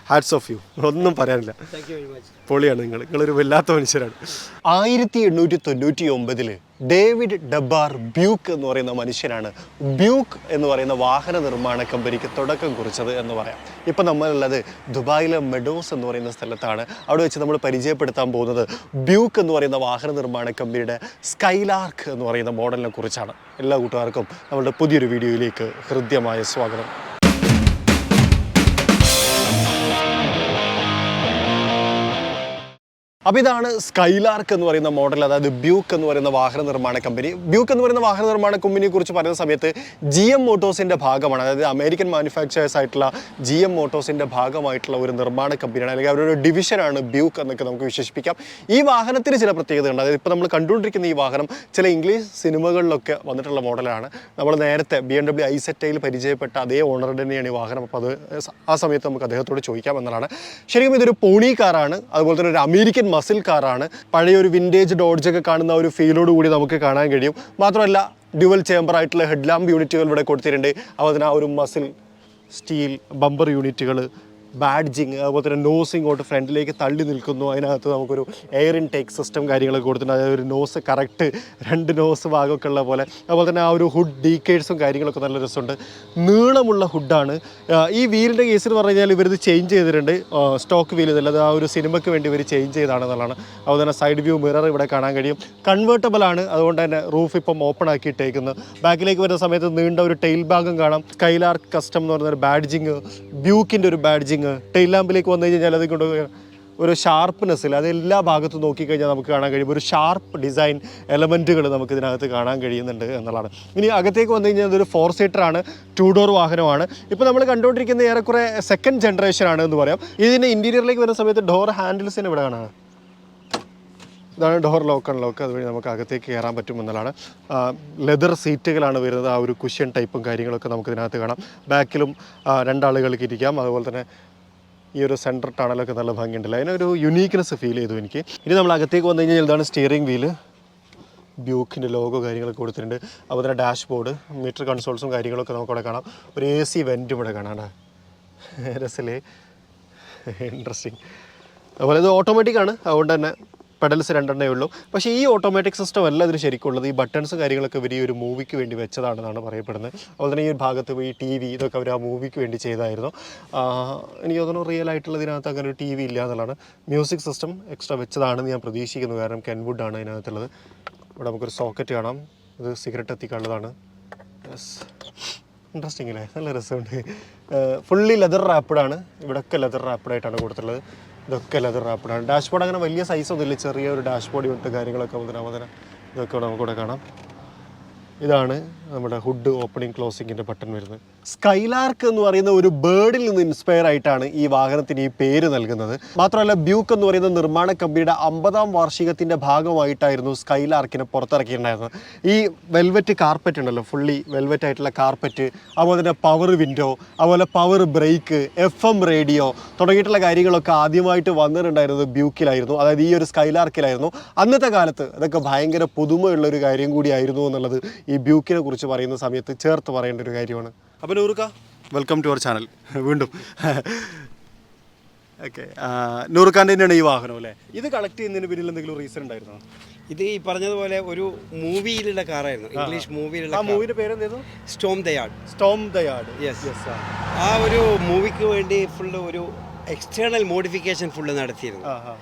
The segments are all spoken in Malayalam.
ഹാറ്റ്സ് ഓഫ് യു, ഒന്നും പറയാനില്ല. പൊളിയാണ്, നിങ്ങളൊരു വല്ലാത്ത മനുഷ്യരാണ്. 1899 ഡേവിഡ് ഡെബാർ ബ്യൂക്ക് എന്ന് പറയുന്ന മനുഷ്യനാണ് ബ്യൂക്ക് എന്ന് പറയുന്ന വാഹന നിർമ്മാണ കമ്പനിക്ക് തുടക്കം കുറിച്ചത് എന്ന് പറയാം. ഇപ്പം നമ്മളുള്ളത് ദുബായിലെ മെഡോസ് എന്ന് പറയുന്ന സ്ഥലത്താണ്. അവിടെ വെച്ച് നമ്മൾ പരിചയപ്പെടുത്താൻ പോകുന്നത് ബ്യൂക്ക് എന്ന് പറയുന്ന വാഹന നിർമ്മാണ കമ്പനിയുടെ സ്കൈലാർക്ക് എന്ന് പറയുന്ന മോഡലിനെ കുറിച്ചാണ്. എല്ലാ കൂട്ടുകാർക്കും നമ്മളുടെ പുതിയൊരു വീഡിയോയിലേക്ക് ഹൃദ്യമായ സ്വാഗതം. അപ്പോൾ ഇതാണ് സ്കൈലാർക്ക് എന്ന് പറയുന്ന മോഡൽ, അതായത് ബ്യൂക്ക് എന്ന് പറയുന്ന വാഹന നിർമ്മാണ കമ്പനി. ബ്യൂക്ക് എന്ന് പറയുന്ന വാഹന നിർമ്മാണ കമ്പനിയെ കുറിച്ച് പറയുന്ന സമയത്ത് GM മോട്ടോഴ്സിൻ്റെ ഭാഗമാണ്, അതായത് അമേരിക്കൻ മാനുഫാക്ചറേഴ്സ് ആയിട്ടുള്ള GM മോട്ടോഴ്സിൻ്റെ ഭാഗമായിട്ടുള്ള ഒരു നിർമ്മാണ കമ്പനിയാണ്, അല്ലെങ്കിൽ അവരുടെ ഒരു ഡിവിഷനാണ് ബ്യൂക്ക് എന്നൊക്കെ നമുക്ക് വിശേഷിപ്പിക്കാം. ഈ വാഹനത്തിന് ചില പ്രത്യേകതയുണ്ട്. അതായത് ഇപ്പോൾ നമ്മൾ കണ്ടുകൊണ്ടിരിക്കുന്ന ഈ വാഹനം ചില ഇംഗ്ലീഷ് സിനിമകളിലൊക്കെ വന്നിട്ടുള്ള മോഡലാണ്. നമ്മൾ നേരത്തെ BMW i7 പരിചയപ്പെട്ട അതേ ഓണർ തന്നെയാണ് ഈ വാഹനം. അപ്പോൾ അത് ആ സമയത്ത് നമുക്ക് അദ്ദേഹത്തോട് ചോദിക്കാം എന്നതാണ്. ശരിക്കും ഇതൊരു പോണി കാറാണ്, അതുപോലെ തന്നെ ഒരു അമേരിക്കൻ മസിൽ കാറാണ്. പഴയൊരു വിൻറ്റേജ് ഡോഡ്ജൊക്കെ കാണുന്ന ഒരു ഫീലോട് കൂടി നമുക്ക് കാണാൻ കഴിയും. മാത്രമല്ല ഡ്യുവൽ ചേംബർ ആയിട്ടുള്ള ഹെഡ് ലാമ്പ് യൂണിറ്റുകൾ ഇവിടെ കൊടുത്തിട്ടുണ്ട്. അതുപോലെ തന്നെ ആ ഒരു മസിൽ സ്റ്റീൽ ബമ്പർ യൂണിറ്റുകൾ, ബാഡ്ജിങ്, അതുപോലെ തന്നെ നോസ് ഇങ്ങോട്ട് ഫ്രണ്ടിലേക്ക് തള്ളി നിൽക്കുന്നു. അതിനകത്ത് നമുക്കൊരു എയർ ഇൻടേക്ക് സിസ്റ്റം കാര്യങ്ങളൊക്കെ കൊടുത്തിട്ടുണ്ട്. അതായത് ഒരു നോസ് കറക്റ്റ് 2 നോസ് ഭാഗമൊക്കെ ഉള്ള പോലെ. അതുപോലെ തന്നെ ആ ഒരു ഹുഡ് ഡീക്കേഴ്സും കാര്യങ്ങളൊക്കെ നല്ല രസമുണ്ട്. നീളമുള്ള ഹുഡാണ്. ഈ വീലിൻ്റെ കേസിൽ പറഞ്ഞു കഴിഞ്ഞാൽ ഇവരിത് ചേഞ്ച് ചെയ്തിട്ടുണ്ട്. സ്റ്റോക്ക് വീൽ ഇതല്ല, അത് ആ ഒരു സിനിമയ്ക്ക് വേണ്ടി ഇവർ ചേഞ്ച് ചെയ്താണെന്നുള്ളതാണ്. അതുപോലെ തന്നെ സൈഡ് വ്യൂ മിറർ ഇവിടെ കാണാൻ കഴിയും. കൺവേർട്ടബിൾ ആണ്, അതുകൊണ്ട് തന്നെ റൂഫ് ഇപ്പം ഓപ്പൺ ആക്കിയിട്ടേക്കുന്നു. ബാക്കിലേക്ക് വരുന്ന സമയത്ത് നീണ്ട ഒരു ടെയിൽ ഭാഗം കാണാം. സ്കൈലാർക്ക് കസ്റ്റം എന്ന് പറയുന്ന ഒരു ബാഡ്ജിങ്, ബ്യൂക്കിൻ്റെ ഒരു ബാഡ്ജിങ്. ടെയിൽ ലാമ്പിലേക്ക് വന്നു കഴിഞ്ഞാൽ അത് കൊണ്ട് ഒരു ഷാർപ്പ്നെസ്സിൽ അത് എല്ലാ ഭാഗത്തും നോക്കിക്കഴിഞ്ഞാൽ നമുക്ക് കാണാൻ കഴിയും. ഒരു ഷാർപ്പ് ഡിസൈൻ എലമെൻറ്റുകൾ നമുക്ക് ഇതിനകത്ത് കാണാൻ കഴിയുന്നുണ്ട് എന്നുള്ളതാണ്. ഇനി അകത്തേക്ക് വന്നു കഴിഞ്ഞാൽ ഇതൊരു 4 സീറ്ററാണ്, 2 ഡോർ വാഹനമാണ്. ഇപ്പോൾ നമ്മൾ കണ്ടുകൊണ്ടിരിക്കുന്ന ഏറെക്കുറെ സെക്കൻഡ് ജനറേഷൻ ആണ് എന്ന് പറയാം. ഇതിൻ്റെ ഇൻറ്റീരിയറിലേക്ക് വരുന്ന സമയത്ത് ഡോർ ഹാൻഡിൽസിന് ഇവിടെ കാണാം. ഇതാണ് ഡോർ ലോക്ക് അൺലോക്ക്. അതുവഴി നമുക്ക് അകത്തേക്ക് കയറാൻ പറ്റും എന്നുള്ളതാണ്. ലെതർ സീറ്റുകളാണ് വരുന്നത്. ആ ഒരു കുഷ്യൻ ടൈപ്പും കാര്യങ്ങളൊക്കെ നമുക്ക് ഇതിനകത്ത് കാണാം. ബാക്കിലും 2 ആളുകൾക്ക് ഇരിക്കാം. അതുപോലെ തന്നെ ഈ ഒരു സെൻറ്റർ ടണലൊക്കെ നല്ല ഭംഗിയുണ്ടല്ലോ, അതിനൊരു യുണീക്ക്നെസ് ഫീൽ ചെയ്തു എനിക്ക്. ഇനി നമ്മൾ അകത്തേക്ക് വന്നു കഴിഞ്ഞാൽ ഇതാണ് സ്റ്റിയറിംഗ് വീല്, ബ്യൂക്കിൻ്റെ ലോഗോ കാര്യങ്ങളൊക്കെ കൊടുത്തിട്ടുണ്ട്. അതുപോലെ തന്നെ ഡാഷ് ബോർഡ്, മീറ്റർ കൺസോൾസും കാര്യങ്ങളൊക്കെ നമുക്കവിടെ കാണാം. ഒരു AC വെൻറ്റും ഇവിടെ കാണാം. രസല്ലേ, ഇൻട്രസ്റ്റിംഗ്. അതുപോലെ ഇത് ഓട്ടോമാറ്റിക്കാണ്, അതുകൊണ്ട് തന്നെ പെഡൽസ് 2 ഉള്ളൂ. പക്ഷേ ഈ ഓട്ടോമാറ്റിക് സിസ്റ്റം അല്ല ഇതിന് ശരിക്കുള്ളത്. ഈ ബട്ടൺസ് കാര്യങ്ങളൊക്കെ ഇവർ ഈ ഒരു മൂവിക്ക് വേണ്ടി വെച്ചതാണെന്നാണ് പറയപ്പെടുന്നത്. അതുപോലെ തന്നെ ഈ ഒരു ഭാഗത്ത് ഈ TV ഇതൊക്കെ അവർ ആ മൂവിക്ക് വേണ്ടി ചെയ്തായിരുന്നു. എനിക്ക് തോന്നുന്നു റിയൽ ആയിട്ടുള്ള ഇതിനകത്ത് അങ്ങനെ ഒരു TV ഇല്ല എന്നുള്ളതാണ്. മ്യൂസിക് സിസ്റ്റം എക്സ്ട്രാ വെച്ചതാണെന്ന് ഞാൻ പ്രതീക്ഷിക്കുന്നു, കാരണം കെൻവുഡ് ആണ് ഇതിനകത്തുള്ളത്. ഇവിടെ നമുക്കൊരു സോക്കറ്റ് കാണാം, ഇത് സിഗരറ്റ് എത്തിക്കാനുള്ളതാണ്. യെസ്, ഇൻട്രസ്റ്റിംഗ് അല്ലേ, നല്ല രസമുണ്ട്. ഫുള്ളി ലെതർ റാപ്പിഡാണ്, ഇവിടെയൊക്കെ ലെതർ റാപ്പിഡായിട്ടാണ് കൊടുത്തിട്ടുള്ളത്. ഇതൊക്കെ ലെതർ റാപ്പിഡാണ്. ഡാഷ്ബോർഡ് അങ്ങനെ വലിയ സൈസൊന്നുമില്ല, ചെറിയൊരു ഡാഷ്ബോർഡ് യൂണിറ്റ് കാര്യങ്ങളൊക്കെ അതിന് ഇതൊക്കെ നമുക്കിവിടെ കാണാം. ഇതാണ് നമ്മുടെ ഹുഡ് ഓപ്പണിംഗ് ക്ലോസിങ്ങിൻ്റെ ബട്ടൺ വരുന്നത്. സ്കൈലാർക്ക് എന്ന് പറയുന്ന ഒരു ബേർഡിൽ നിന്ന് ഇൻസ്പയർ ആയിട്ടാണ് ഈ വാഹനത്തിന് ഈ പേര് നൽകുന്നത്. മാത്രമല്ല ബ്യൂക്ക് എന്ന് പറയുന്ന നിർമ്മാണ കമ്പനിയുടെ 50ാം വാർഷികത്തിൻ്റെ ഭാഗമായിട്ടായിരുന്നു സ്കൈലാർക്കിനെ പുറത്തിറക്കിയിട്ടുണ്ടായിരുന്നത്. ഈ വെൽവെറ്റ് കാർപ്പറ്റ് ഉണ്ടല്ലോ, ഫുള്ളി വെൽവെറ്റ് ആയിട്ടുള്ള കാർപ്പറ്റ്, അതുപോലെ തന്നെ പവർ വിൻഡോ, അതുപോലെ പവർ ബ്രേക്ക്, FM റേഡിയോ തുടങ്ങിയിട്ടുള്ള കാര്യങ്ങളൊക്കെ ആദ്യമായിട്ട് വന്നിട്ടുണ്ടായിരുന്നത് ബ്യൂക്കിലായിരുന്നു, അതായത് ഈ ഒരു സ്കൈലാർക്കിലായിരുന്നു. അന്നത്തെ കാലത്ത് അതൊക്കെ ഭയങ്കര പുതുമയുള്ളൊരു കാര്യം കൂടിയായിരുന്നു എന്നുള്ളത് ഈ ബ്യൂക്കിനെ കുറിച്ച് പറയുന്ന സമയത്ത് ചേർത്ത് പറയേണ്ട ഒരു കാര്യമാണ്. അപ്പോൾ നൂറുക്ക, വെൽക്കം ടു അവർ ചാനൽ വീണ്ടും. ഓക്കെ, നൂറുഖാൻ്റെ തന്നെയാണ് ഈ വാഹനം അല്ലേ? ഇത് കളക്ട് ചെയ്യുന്നതിന് പിന്നിൽ എന്തെങ്കിലും റീസൺ ഉണ്ടായിരുന്നോ? ഇത് ഈ പറഞ്ഞതുപോലെ ഒരു മൂവിയിലുള്ള കാറായിരുന്നു, ഇംഗ്ലീഷ് മൂവിയിലുള്ള. ആ മൂവിയുടെ പേരെന്തായിരുന്നു? Storm the yard. Storm the yard, yes. ആ ഒരു മൂവിക്ക് വേണ്ടി ഫുള്ള് ഒരു എക്സ്റ്റേണൽ മോഡിഫിക്കേഷൻ ഫുള്ള് നടത്തിയിരുന്നു.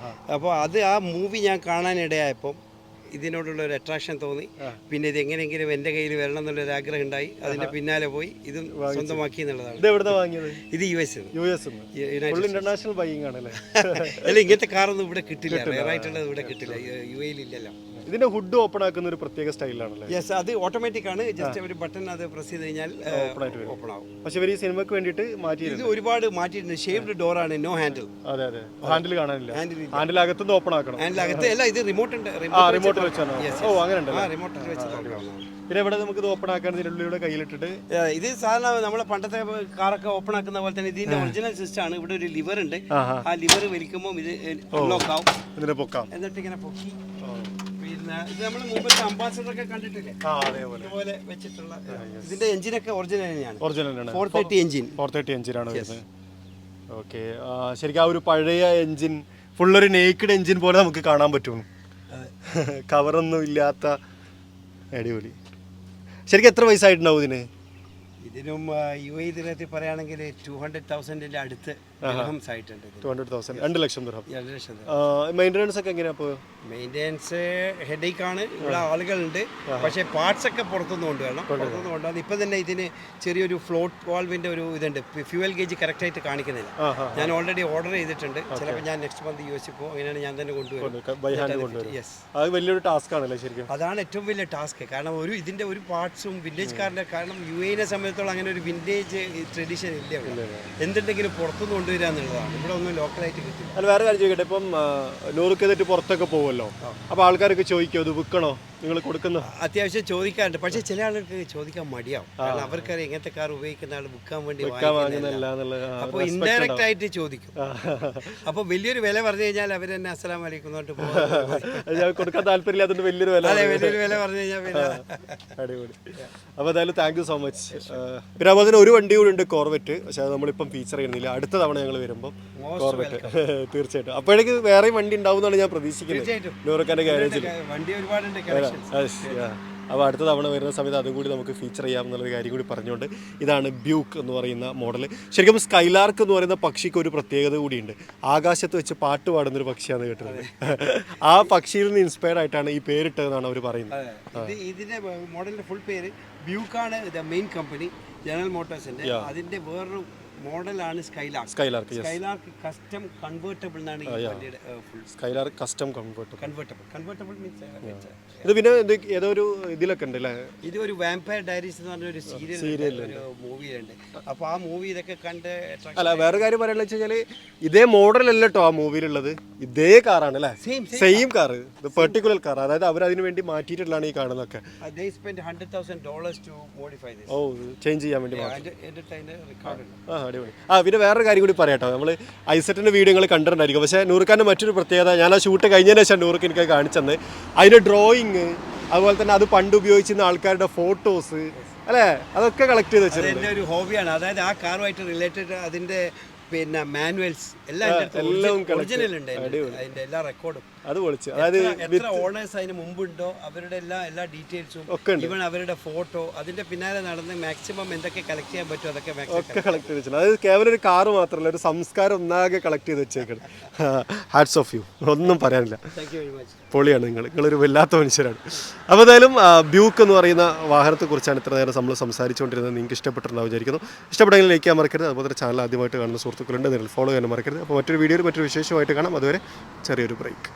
അപ്പോൾ അത് ആ മൂവി ഞാൻ കാണാനിടയായപ്പോൾ ഇതിനോടുള്ള ഒരു അട്രാക്ഷൻ തോന്നി. പിന്നെ ഇത് എങ്ങനെയെങ്കിലും എൻ്റെ കയ്യിൽ വരണം എന്നുള്ളൊരു ആഗ്രഹം ഉണ്ടായി. അതിൻ്റെ പിന്നാലെ പോയി ഇതും സ്വന്തമാക്കി എന്നുള്ളതാണ്. ഇത് US ഇന്റർനാഷണൽ ബൈയിങ് ആണല്ലേ? അല്ല, ഇങ്ങനത്തെ കാറൊന്നും ഇവിടെ കിട്ടില്ല, റയറായിട്ടുള്ളത് ഇവിടെ കിട്ടില്ല, UAE ഇല്ലല്ലോ. ഇതിന്റെ ഹുഡ് ഓപ്പൺ ആക്കുന്ന ഒരു പ്രത്യേക സ്റ്റൈലാണല്ലേ? യെസ്, അത് ഓട്ടോമാറ്റിക് ആണ്. ജസ്റ്റ് ഒരു ബട്ടൺ അത് പ്രസ് ചെയ്ത് കഴിഞ്ഞാൽ ഓപ്പൺ ആവും. പക്ഷേ ഇവർ ഈ സിനിമയ്ക്ക് വേണ്ടിയിട്ട് ഇത് ഒരുപാട് മാറ്റിയിട്ടുണ്ട്. ഷേപ്ഡ് ഡോർ ആണ്, നോ ഹാൻഡിൽ. അതെ അതെ, ഹാൻഡിൽ കാണാനില്ല. ഹാൻഡിൽ അകത്തുനിന്ന് ഓപ്പൺ ആക്കണം. ഹാൻഡിൽ അകത്ത് അല്ല, ഇത് റിമോട്ട് ഉണ്ട്. റിമോട്ട് വെച്ചാണ്. ഓ, അങ്ങനെ ഉണ്ട്. റിമോട്ടിൽ വെച്ച് നോക്കാം. പിന്നെ ഇവിടെ നമുക്ക് ഇത് ഓപ്പൺ ആക്കാൻ ഇതിനുള്ളിലൂടെ കയ്യിലിട്ടിട്ട്, ഇത് സാധാരണ നമ്മളെ പണ്ടത്തെ കാറൊക്കെ ഓപ്പൺ ആക്കുന്ന പോലെ തന്നെ ഇതിന്റെ ഒറിജിനൽ സിസ്റ്റം ആണ്. ഇവിടെ ഒരു ലിവർ ഉണ്ട്. ആ ലിവർ വലിക്കുമ്പോൾ ഇത് അൺലോക്ക് ആവും. ഇതിനെ പൊക്കാം. എന്നിട്ട് ഇങ്ങനെ പൊക്കി. പിന്നെ ഇത് നമ്മൾ മുമ്പത്തെ അംബാസഡർ ഒക്കെ കണ്ടിട്ടില്ലേ, അതുപോലെ വെച്ചിട്ടുള്ള. ഇതിന്റെ എഞ്ചിനൊക്കെ ഒറിജിനൽ തന്നെയാണ്. 430 എഞ്ചിൻ. 430 എഞ്ചിനാണ് വരുന്നത്. ഓക്കെ, ശരിക്കും ആ ഒരു പഴയ എൻജിൻ ഫുള്ളൊരു നേക്കിഡ് എൻജിൻ പോലെ നമുക്ക് കാണാൻ പറ്റും. കവറൊന്നും ഇല്ലാത്ത അടിപൊളി. ശരിക്കും എത്ര വയസ്സായിട്ടുണ്ടാവും ഇതിന്? ഇതിനും UAE ദിനത്തിൽ പറയുകയാണെങ്കിൽ 200,000 അടുത്ത് ദിർഹംസ് ആയിട്ടുണ്ട്. 200,000, 2 ലക്ഷം ദിർഹം. 2 ലക്ഷം. മെയിൻ്റനൻസ് ഒക്കെ എങ്ങനെയാ അപ്പോൾ? മെയിൻ്റെനൻസ് ഹെഡേക്ക് ആണ്. ഇവിടെ ആളുകളുണ്ട്, പക്ഷേ പാർട്സ് ഒക്കെ പുറത്തുനിന്ന് കൊണ്ടുവരണം. പുറത്തുനിന്ന് കൊണ്ടുവന്ന് ഇപ്പം തന്നെ ഇതിന് ചെറിയൊരു ഫ്ലോട്ട് വാൾവിൻ്റെ ഒരു ഇതുണ്ട്. ഫ്യൂവൽ ഗേജ് കറക്റ്റായിട്ട് കാണിക്കുന്നില്ല. ഞാൻ ഓൾറെഡി ഓർഡർ ചെയ്തിട്ടുണ്ട്. ചിലപ്പോൾ ഞാൻ നെക്സ്റ്റ് മന്ത് US പോകും. അങ്ങനെയാണ് ഞാൻ തന്നെ കൊണ്ടുവരും. യെസ്, അത് വലിയൊരു ടാസ്ക് ആണല്ലേ ശരിക്കും? അതാണ് ഏറ്റവും വലിയ ടാസ്ക്. കാരണം ഇതിൻ്റെ ഒരു പാർട്സും വില്ലേജ് കാറിൻ്റെ, കാരണം UAE സംബന്ധിച്ചോളം അങ്ങനെ ഒരു വിൻറ്റേജ് ട്രഡീഷൻ ഇല്ല ഇവിടെ. എന്തുണ്ടെങ്കിലും പുറത്തുനിന്ന് കൊണ്ടുവരിക എന്നുള്ളതാണ്. ഇവിടെ ഒന്നും ലോക്കലായിട്ട് കിട്ടില്ല. അല്ല, വേറെ കാര്യം ചോദിക്കട്ടെ, ഇപ്പം നൂറുക്കെതിട്ട് പുറത്തൊക്കെ പോകുമല്ലോ, അപ്പോൾ ആൾക്കാരൊക്കെ ചോദിക്കും അത് വിൽക്കണോ, നിങ്ങൾ കൊടുക്കുന്ന? അത്യാവശ്യം ചോദിക്കാറുണ്ട്, പക്ഷേ ചില ആളുകൾക്ക് ചോദിക്കാൻ മടിയാവും. കാരണം അവർക്കറിയാം ഇങ്ങനത്തെ കാർ ഉപയോഗിക്കുന്ന ആൾ വിൽക്കാൻ വേണ്ടി അപ്പോൾ ഇൻഡയറക്റ്റ് ആയിട്ട് ചോദിക്കും. അപ്പോൾ വലിയൊരു വില പറഞ്ഞു കഴിഞ്ഞാൽ അവർ തന്നെ അസ്സലാം വലൈക്കും കൊടുക്കാൻ താല്പര്യമില്ലാത്തതുകൊണ്ട് വലിയൊരു വില പറഞ്ഞു കഴിഞ്ഞാൽ പിന്നെ അടിപൊളി. അപ്പോൾ എന്തായാലും താങ്ക് യു സോ മച്ച്. പിന്നെ അതുപോലെ തന്നെ ഒരു വണ്ടി കൂടി ഉണ്ട്, കോർവെറ്റ്. പക്ഷേ അത് നമ്മളിപ്പം ഫീച്ചർ ചെയ്യുന്നില്ല. അടുത്ത തവണ ഞങ്ങൾ വരുമ്പോൾ കോർവെറ്റ് തീർച്ചയായിട്ടും. അപ്പോഴേക്ക് വേറെയും വണ്ടി ഉണ്ടാവും എന്നാണ് ഞാൻ പ്രതീക്ഷിക്കുന്നത് നൂറുക്കാൻ്റെ ഗാരേജിൽ. വണ്ടി ഒരുപാടുണ്ട്. അപ്പോൾ അടുത്ത തവണ വരുന്ന സമയത്ത് അതും കൂടി നമുക്ക് ഫീച്ചർ ചെയ്യാം എന്നുള്ളൊരു കാര്യം കൂടി പറഞ്ഞുകൊണ്ട്, ഇതാണ് ബ്യൂക്ക് എന്ന് പറയുന്ന മോഡൽ. ശരിക്കും സ്കൈലാർക്ക് എന്ന് പറയുന്ന പക്ഷിക്ക് ഒരു പ്രത്യേകത കൂടിയുണ്ട്. ആകാശത്ത് വെച്ച് പാട്ട് പാടുന്നൊരു പക്ഷിയാണ് കേട്ടത്. ആ പക്ഷിയിൽ നിന്ന് ഇൻസ്പയർഡ് ആയിട്ടാണ് ഈ പേരിട്ടതെന്നാണ് അവർ പറയുന്നത്. ഇതിന്റെ മോഡലിന്റെ ഫുൾ പേര് ബ്യൂക്കാണ്. മെയിൻ കമ്പനി ജനറൽ മോട്ടോഴ്സിന്റെ. അതിന്റെ വേറൊരു മോഡലാണ് സ്കൈലാർക്ക് കസ്റ്റം കൺവേർട്ടബിൾ എന്നാണ് ഈ വണ്ടിയുടെ full. Skylark custom convertible means ഇത് പിന്നെ ഏതോ ഒരു ഇതിലൊക്കെ ഉണ്ട് അല്ലേ? ഇത് ഒരു വാമ്പയർ ഡയറീസ് എന്ന് പറഞ്ഞ ഒരു സീരിയൽ ഒരു മൂവിയുണ്ട്. അപ്പോൾ ആ മൂവി ഇതൊക്കെ കണ്ട്. അല്ല, വേറെ കാര്യം പറയാനുള്ള വെച്ച് കഴിഞ്ഞാൽ ഇതേ മോഡലല്ല കേട്ടോ ആ മൂവിയിലുള്ളത്, ഇതേ കാറാണ് അല്ലേ? Same car, particular car. അതായത് അവർ അതിന് വേണ്ടി മാറ്റിയിട്ടുള്ളതാണ് ഈ കാണുന്നതൊക്കെ. they spent $100,000 to modify this. Oh, change ചെയ്യാൻ വേണ്ടി. അടിപൊളി. പിന്നെ വേറൊരു കാര്യം കൂടി പറയാട്ടോ, നമ്മൾ ഐസെറ്റിൻ്റെ വീഡിയോ നിങ്ങൾ കണ്ടിട്ടുണ്ടായിരിക്കും. പക്ഷേ നൂറുക്കാൻ്റെ മറ്റൊരു പ്രത്യേകത, ഞാൻ ആ ഷൂട്ട് കഴിഞ്ഞതിന് ശേഷം നൂറുക്ക് എനിക്ക് കാണിച്ചു തന്നെ, അതിൻ്റെ ഡ്രോയിങ്, അതുപോലെ തന്നെ അത് പണ്ട് ഉപയോഗിച്ചിരുന്ന ആൾക്കാരുടെ ഫോട്ടോസ് അല്ലേ, അതൊക്കെ കളക്ട് ചെയ്ത് വെച്ചത് എൻ്റെ ഒരു ഹോബിയാണ്. അതായത് ആ കാറുമായിട്ട് റിലേറ്റഡ് അതിൻ്റെ പിന്നെ മാനുവൽസ് എല്ലാം ഒറിജിനൽ ഉണ്ട്. അതിൻ്റെ എല്ലാ റെക്കോർഡും അത് പൊളിച്ച്. അതായത് എത്ര ഓണേഴ്സ് അതിന് മുമ്പുണ്ടോ അവരുടെ എല്ലാ ഡീറ്റെയിൽസും ഈവൻ അവരുടെ ഫോട്ടോ, അതിന്റെ പിന്നാലെ നടന്ന് മാക്സിമം എന്തൊക്കെ കളക്ട് ചെയ്യാൻ പറ്റും അതൊക്കെ കളക്ട് ചെയ്ത് വെച്ചിട്ടുണ്ട്. അതായത് കേവലം ഒരു കാറ് മാത്രമല്ല, ഒരു സംസ്കാരം ഒന്നാകെ കളക്ട് ചെയ്ത് വെച്ചേക്കണം. ഹാറ്റ്സ് ഓഫ് യു, ഒന്നും പറയാനില്ല. പൊളിയാണ്, നിങ്ങളൊരു വല്ലാത്ത മനുഷ്യരാണ്. അപ്പോൾ എന്തായാലും ബ്യൂക്ക് എന്ന് പറയുന്ന വാഹനത്തെക്കുറിച്ചാണ് ഇത്ര നേരം നമ്മൾ സംസാരിച്ചുകൊണ്ടിരുന്നത്. നിങ്ങൾക്ക് ഇഷ്ടപ്പെട്ടിട്ടുണ്ടാവും വിചാരിക്കുന്നു. ഇഷ്ടപ്പെട്ടെങ്കിൽ ലൈക്ക് ചെയ്യാൻ മറക്കരുത്. അതുപോലെ ചാനൽ ആദ്യമായിട്ട് കാണുന്ന സുഹൃത്തുക്കളുണ്ട്, നിങ്ങൾ ഫോളോ ചെയ്യാൻ മറക്കരുത്. അപ്പോൾ മറ്റൊരു വീഡിയോയിൽ മറ്റൊരു വിശേഷമായിട്ട് കാണാം. അതുവരെ ചെറിയൊരു ബ്രേക്ക്.